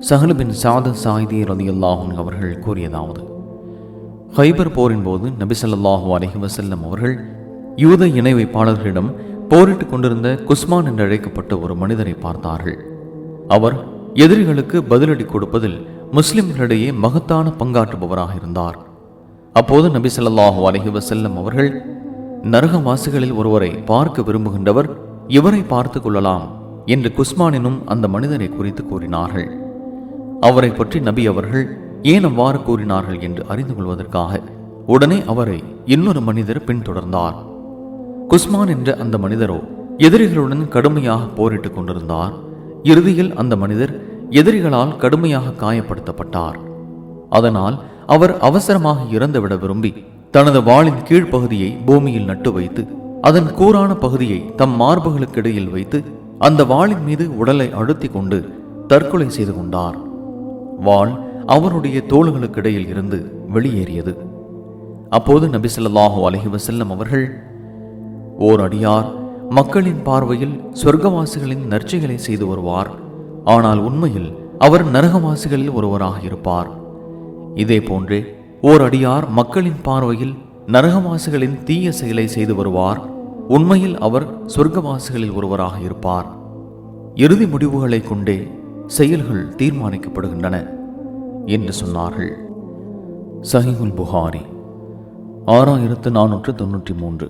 சஹல் பின் சாத் சாயிதி ரலியல்லாஹு அன்ஹு அவர்கள் கூறியதாவது, ஹைபர் போரின் போது நபி ஸல்லல்லாஹு அலைஹி வஸல்லம் அவர்கள் யூத இணை வைப்பாளர்களிடம் போரிட்டுக் கொண்டிருந்த குஸ்மான் என்று அழைக்கப்பட்ட ஒரு மனிதரை பார்த்தார்கள். அவர் எதிரிகளுக்கு பதிலடி கொடுப்பதில் முஸ்லிம்களிடையே மகத்தான பங்காற்றுபவராக இருந்தார். அப்போது நபி ஸல்லல்லாஹு அலைஹி வஸல்லம் அவர்கள், நரகவாசிகளில் ஒருவரை பார்க்க விரும்புகின்றவர் இவரை பார்த்து கொள்ளலாம் என்று குஸ்மான் எனும் அந்த மனிதரை குறித்து கூறினார்கள். அவரை பற்றி நபி அவர்கள் ஏன் அவ்வாறு கூறினார்கள் என்று அறிந்து கொள்வதற்காக உடனே அவரை இன்னொரு மனிதர் பின்தொடர்ந்தார். குஸ்மான் என்ற அந்த மனிதரோ எதிரிகளுடன் கடுமையாக போரிட்டுக் கொண்டிருந்தார். இறுதியில் அந்த மனிதர் எதிரிகளால் கடுமையாக காயப்படுத்தப்பட்டார். அதனால் அவர் அவசரமாக இறந்துவிட விரும்பி தனது வாளின் கீழ்ப்பகுதியை பூமியில் நட்டு வைத்து அதன் கூரான பகுதியை தம் மார்புகளுக்கு இடையில் வைத்து அந்த வாளின் மீது உடலை அழுத்தி கொண்டு தற்கொலை செய்து கொண்டார். வாள் அவருடைய தோள்களுக்கு இடையில் இருந்து வெளியேறியது. அப்போது நபி ஸல்லல்லாஹு அலைஹி வஸல்லம் அவர்கள், ஓர் அடியார் மக்களின் பார்வையில் சொர்க்கவாசிகளின் நற்செயலை செய்து வருவார், ஆனால் உண்மையில் அவர் நரகவாசிகளில் ஒருவராக இருப்பார். இதே போன்றே ஓர் அடியார் மக்களின் பார்வையில் நரகவாசிகளின் தீய செயலை செய்து வருவார், உண்மையில் அவர் சொர்க்கவாசிகளில் ஒருவராக இருப்பார். இறுதி முடிவுகளை கொண்டே செயல்கள் தீர்மானிக்கப்படுகின்றன என்று சொன்னார்கள். சஹீஹுல் புகாரி 6493.